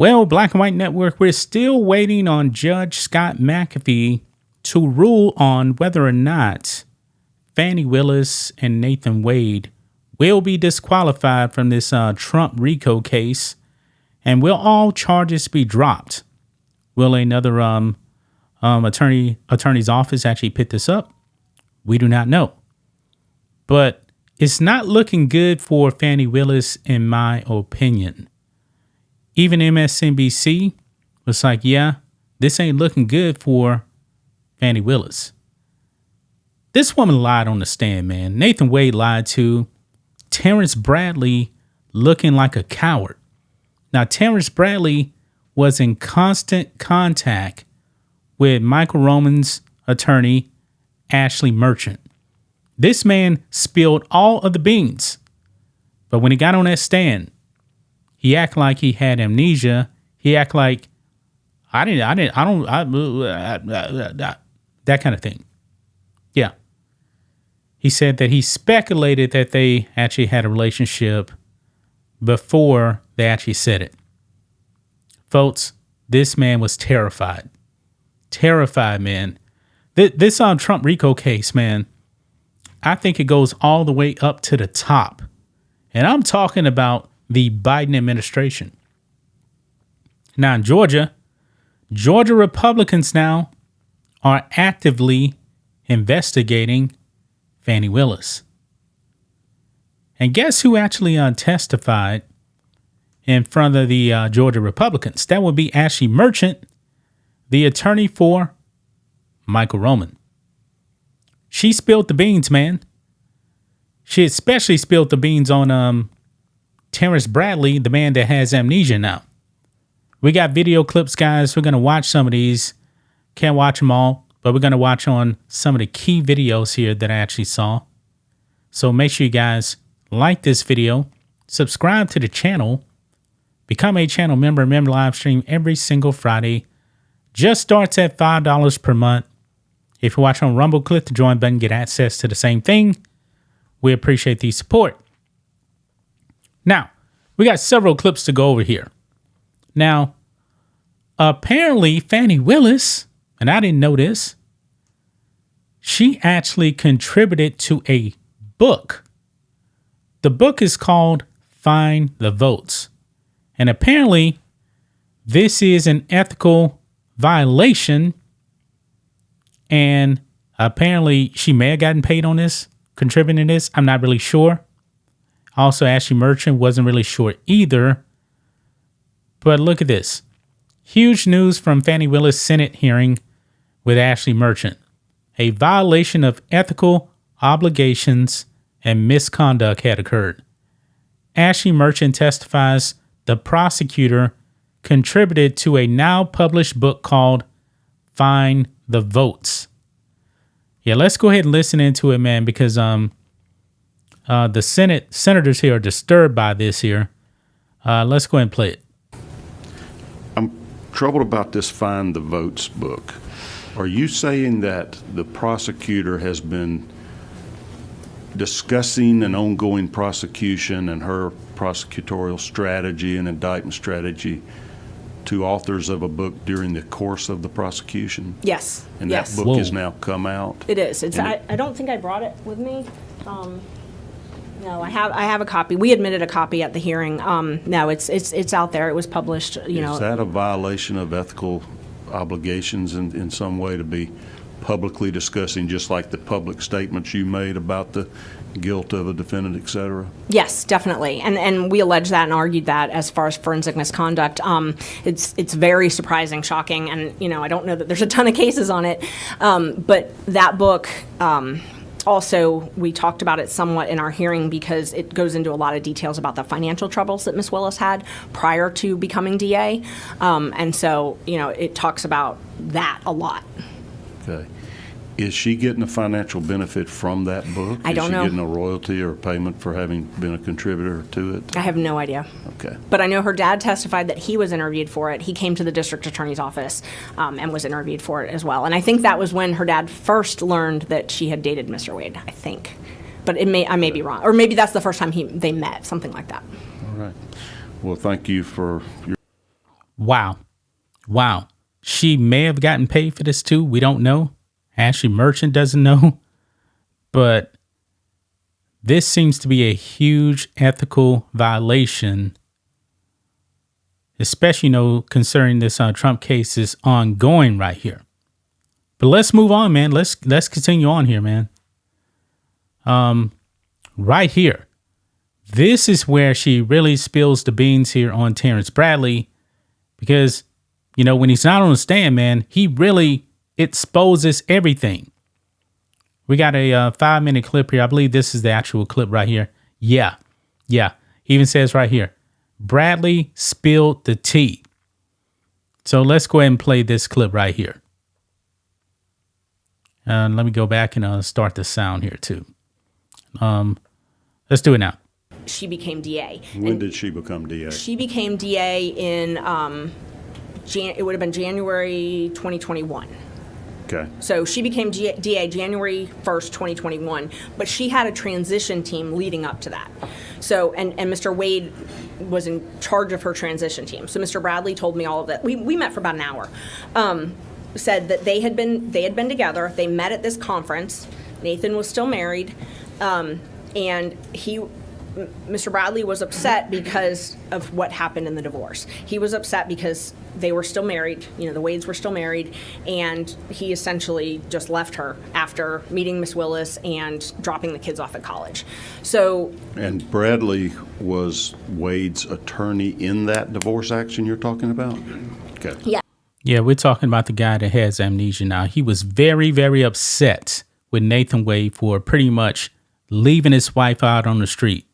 Well, Black and White Network, we're still waiting on Judge Scott McAfee to rule on whether or not Fani Willis and Nathan Wade will be disqualified from this Trump RICO case, and will all charges be dropped? Will another attorney's office actually pick this up? We do not know. But it's not looking good for Fani Willis, in my opinion. Even MSNBC was like, yeah, this ain't looking good for Fani Willis. This woman lied on the stand, man. Nathan Wade lied to Terrence Bradley, looking like a coward. Now, Terrence Bradley was in constant contact with Michael Roman's attorney, Ashley Merchant. This man spilled all of the beans. But when he got on that stand, he acted like he had amnesia. He acted like, that kind of thing. Yeah. He said that he speculated that they actually had a relationship before they actually said it. Folks, this man was terrified. Terrified, man. This Trump RICO case, man, I think it goes all the way up to the top. And I'm talking about the Biden administration. Now in Georgia Republicans now are actively investigating Fani Willis. And guess who actually testified in front of the Georgia Republicans? That would be Ashley Merchant, the attorney for Michael Roman. She spilled the beans, man. She especially spilled the beans on Terrence Bradley, the man that has amnesia now. We got video clips, guys. We're going to watch some of these. Can't watch them all, but we're going to watch on some of the key videos here that I actually saw. So make sure you guys like this video, subscribe to the channel, become a channel member. Remember, live stream every single Friday. Just starts at $5 per month. If you watch on Rumble, click the join button, get access to the same thing. We appreciate the support. Now, we got several clips to go over here. Now, apparently Fani Willis, and I didn't know this, she actually contributed to a book. The book is called Find the Votes. And apparently this is an ethical violation. And apparently she may have gotten paid on this, contributing to this. I'm not really sure. Also, Ashley Merchant wasn't really sure either. But look at this. Huge news from Fani Willis Senate hearing with Ashley Merchant. A violation of ethical obligations and misconduct had occurred. Ashley Merchant testifies the prosecutor contributed to a now published book called Find the Votes. Yeah, let's go ahead and listen into it, man, because the senators here are disturbed by this here. Let's go ahead and play it. I'm troubled about this Find the Votes book. Are you saying that the prosecutor has been discussing an ongoing prosecution and her prosecutorial strategy and indictment strategy to authors of a book during the course of the prosecution? Yes. And yes. that book has now come out? It is. I don't think I brought it with me. No, I have a copy. We admitted a copy at the hearing. No, it's out there. It was published. Is that a violation of ethical obligations in some way to be publicly discussing, just like the public statements you made about the guilt of a defendant, et cetera? Yes, definitely. And we allege that and argued that as far as forensic misconduct. It's very surprising, shocking, and I don't know that there's a ton of cases on it. But that book, also, we talked about it somewhat in our hearing because it goes into a lot of details about the financial troubles that Ms. Willis had prior to becoming DA. And so, it talks about that a lot. Okay. Is she getting a financial benefit from that book? I don't know. Is she getting a royalty or a payment for having been a contributor to it? I have no idea. Okay. But I know her dad testified that he was interviewed for it. He came to the district attorney's office and was interviewed for it as well. And I think that was when her dad first learned that she had dated Mr. Wade, I think. But I may be wrong. Or maybe that's the first time they met, something like that. All right. Well, thank you for your... Wow. Wow. She may have gotten paid for this too. We don't know. Ashley Merchant doesn't know. But this seems to be a huge ethical violation, especially, concerning this Trump case is ongoing right here. But let's move on, man. Let's continue on here, man. Right here. This is where she really spills the beans here on Terrence Bradley, because, when he's not on the stand, man, he really exposes everything. We got a 5-minute clip here. I believe this is the actual clip right here. Yeah. He even says right here, Bradley spilled the tea. So let's go ahead and play this clip right here. Let me go back and start the sound here too. Let's do it now. She became DA. When did she become DA? She became DA in, it would have been January 2021. Okay. So she became DA January 1st, 2021, but she had a transition team leading up to that. So, and Mr. Wade was in charge of her transition team. So Mr. Bradley told me all of that. We met for about an hour. Said that they had been together. They met at this conference. Nathan was still married, and Mr. Bradley was upset because of what happened in the divorce. He was upset because they were still married, the Wades were still married, and he essentially just left her after meeting Miss Willis and dropping the kids off at college. So. And Bradley was Wade's attorney in that divorce action you're talking about? Okay. Yeah. Yeah, we're talking about the guy that has amnesia now. He was very, very upset with Nathan Wade for pretty much leaving his wife out on the street.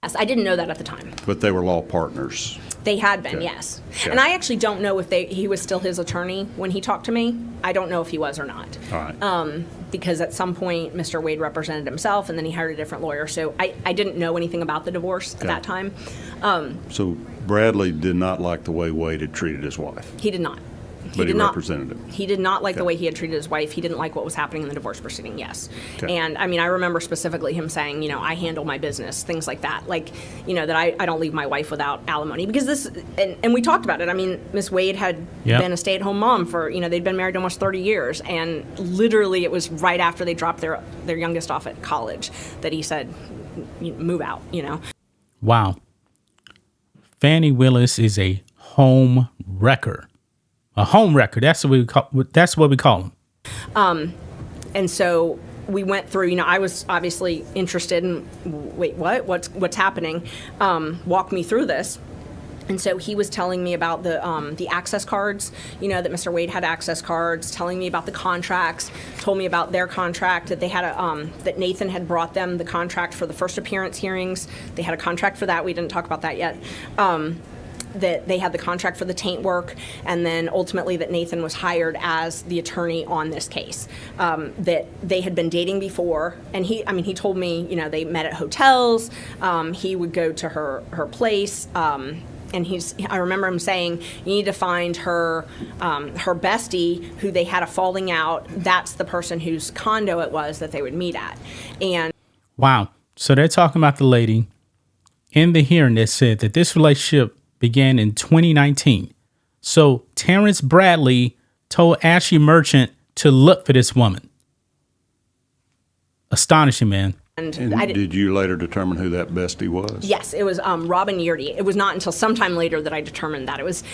Yes, I didn't know that at the time. But they were law partners. They had been, Okay. yes. Okay. And I actually don't know if he was still his attorney when he talked to me. I don't know if he was or not. All right. Because at some point, Mr. Wade represented himself, and then he hired a different lawyer. So I didn't know anything about the divorce at that time. So Bradley did not like the way Wade had treated his wife, He did not. but he represented him. He did not like the Okay. way he had treated his wife. He didn't like what was happening in the divorce proceeding, yes. Okay. And, I remember specifically him saying, I handle my business, things like that. Like, that I don't leave my wife without alimony. Because this, and we talked about it. Miss Wade had been a stay-at-home mom for, they'd been married almost 30 years. And literally it was right after they dropped their youngest off at college that he said, move out, Wow. Fani Willis is a home wrecker. A home wrecker. That's what we call them. And so we went through, I was obviously interested in, wait, what? What's happening? Walk me through this. And so he was telling me about the access cards, that Mr. Wade had access cards, telling me about the contracts, told me about their contract, that they had that Nathan had brought them the contract for the first appearance hearings. They had a contract for that. We didn't talk about that yet. That they had the contract for the taint work, and then ultimately that Nathan was hired as the attorney on this case. That they had been dating before, and he told me, they met at hotels. He would go to her place. And I remember him saying, you need to find her bestie who they had a falling out. That's the person whose condo it was that they would meet at. And wow. So they're talking about the lady in the hearing that said that this relationship began in 2019. So Terrence Bradley told Ashley Merchant to look for this woman. Astonishing, man. And did you later determine who that bestie was? Yes, it was Robin Yurdy. It was not until sometime later that I determined that. It was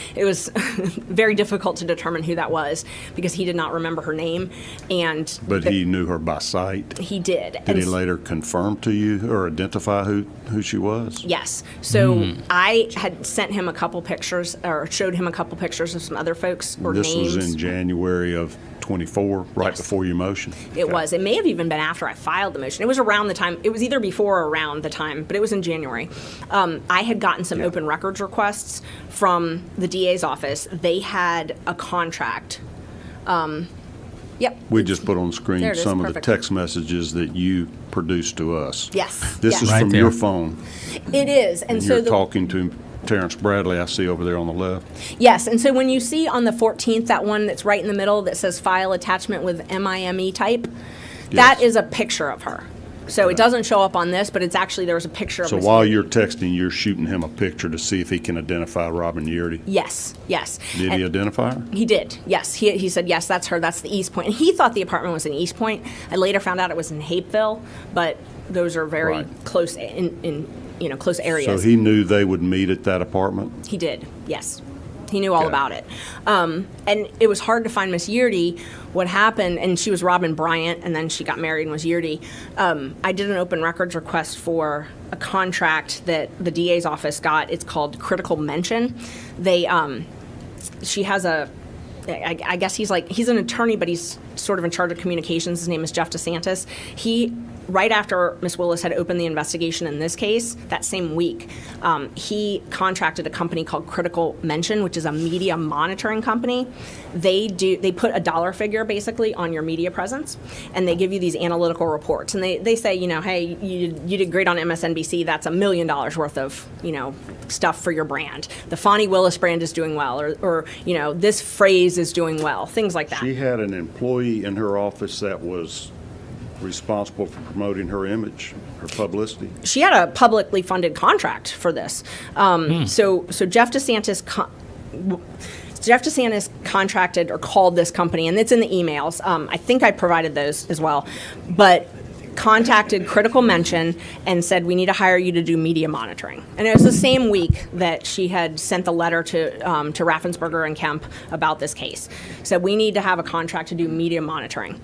very difficult to determine who that was because he did not remember her name. But he knew her by sight? He did. Did he later confirm to you or identify who she was? Yes. So I had sent him a couple pictures or showed him a couple pictures of some other folks or This names. was in January of 24, right Yes. before your motion? It was. It may have even been after I filed the motion. It was around the time. It was either before or around the time, but it was in January. I had gotten some open records requests from the DA's office. They had a contract. Yep. We just put on the screen There it is, some of the perfect. text messages that you produced to us. Yes. This yes. is Right from there. your phone, It is. And and so you're talking to Terrence Bradley, I see over there on the left. Yes, and so when you see on the 14th, that one that's right in the middle that says file attachment with MIME type, that Yes. is a picture of her. So it doesn't show up on this, but it's actually, there was a picture of So Miss while Yeardy. you're texting, you're shooting him a picture to see if he can identify Robin Yeardy. Yes, yes. Did he identify her? He did, yes. He said, yes, that's her, that's the East Point. And he thought the apartment was in East Point. I later found out it was in Hapeville, but those are very Right. close in close areas. So he knew they would meet at that apartment? He did, yes. He knew all Okay. about it. And it was hard to find Miss Yeardy. What happened, and she was Robin Bryant, and then she got married and was Yeardy. I did an open records request for a contract that the DA's office got. It's called Critical Mention. She has I guess he's an attorney, but he's sort of in charge of communications. His name is Jeff DeSantis. Right after Ms. Willis had opened the investigation in this case, that same week, he contracted a company called Critical Mention, which is a media monitoring company. They put a dollar figure basically on your media presence, and they give you these analytical reports. And they say, hey, you did great on MSNBC. That's $1 million worth of, stuff for your brand. The Fani Willis brand is doing well, or this phrase is doing well, things like that. She had an employee in her office that was responsible for promoting her image, her publicity. She had a publicly funded contract for this. So Jeff DeSantis contracted or called this company, and it's in the emails. I think I provided those as well, but contacted Critical Mention and said, we need to hire you to do media monitoring. And it was the same week that she had sent the letter to Raffensperger and Kemp about this case. Said, we need to have a contract to do media monitoring.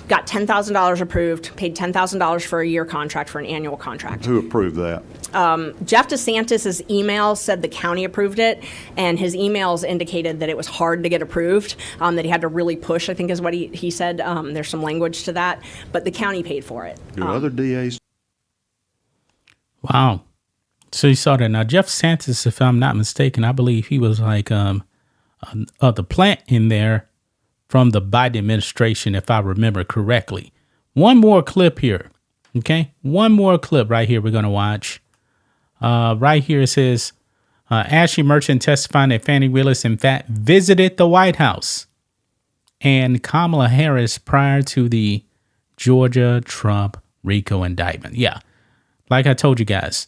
Got $10,000 approved, paid $10,000 for a year contract for an annual contract. Who approved that? Jeff DeSantis' email said the county approved it, and his emails indicated that it was hard to get approved, that he had to really push, I think is what he said. There's some language to that, but the county paid for it. Do other DAs? Wow. So you saw that. Now, Jeff DeSantis, if I'm not mistaken, I believe he was like the plant in there from the Biden administration, if I remember correctly. One more clip here, okay? One more clip right here we're going to watch. Right here it says, Ashley Merchant testifying that Fani Willis, in fact, visited the White House and Kamala Harris prior to the Georgia Trump RICO indictment. Yeah, like I told you guys,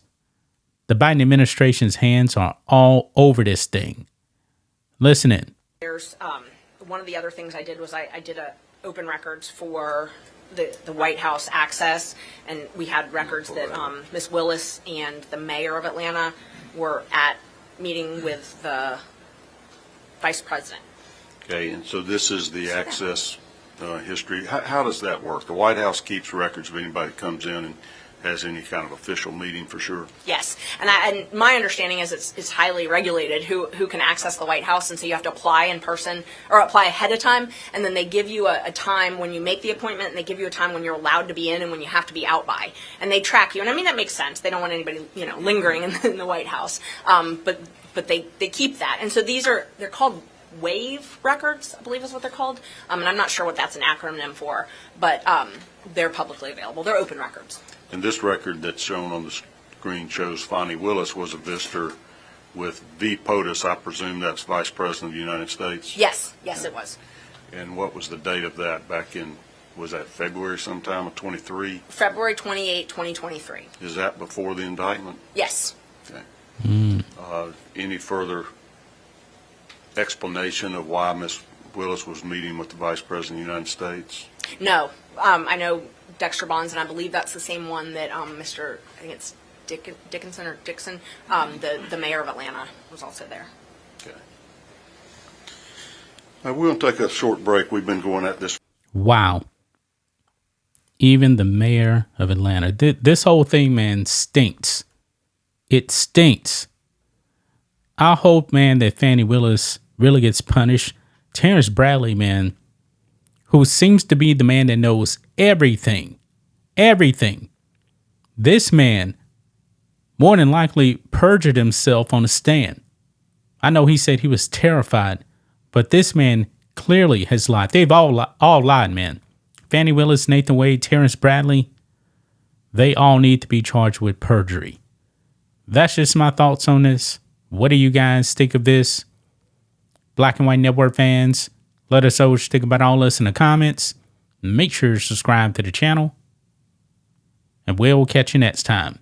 the Biden administration's hands are all over this thing. Listen in. There's one of the other things I did was I did a open records for the White House access, and we had records that Ms. Willis and the mayor of Atlanta were at meeting with the vice president. Okay, and so this is the access history. How does that work? The White House keeps records of anybody that comes in and has any kind of official meeting for sure? Yes, and my understanding is it's highly regulated who can access the White House, and so you have to apply in person or apply ahead of time, and then they give you a time when you make the appointment, and they give you a time when you're allowed to be in and when you have to be out by, and they track you. And I mean, that makes sense. They don't want anybody lingering in the White House, but they keep that, and so they're called WAVE records, I believe is what they're called, and I'm not sure what that's an acronym for, but they're publicly available. They're open records. And this record that's shown on the screen shows Fani Willis was a visitor with V. POTUS. I presume that's Vice President of the United States? Yes, it was. And what was the date of that back in, was that February sometime of 23? February 28, 2023. Is that before the indictment? Yes. Okay. Any further explanation of why Ms. Willis was meeting with the Vice President of the United States? No. I know Dexter Bonds, and I believe that's the same one that Mr. I think it's Dixon, the mayor of Atlanta, was also there. Okay. Now, we're going to take a short break. We've been going at this. Wow. Even the mayor of Atlanta. This whole thing, man, stinks. It stinks. I hope, man, that Fani Willis really gets punished. Terrence Bradley, man, who seems to be the man that knows everything. Everything. This man more than likely perjured himself on the stand. I know he said he was terrified, but this man clearly has lied. They've all lied, man. Fani Willis, Nathan Wade, Terrence Bradley, they all need to be charged with perjury. That's just my thoughts on this. What do you guys think of this? Black and White Network fans, let us know what you think about all this in the comments. Make sure to subscribe to the channel. And we'll catch you next time.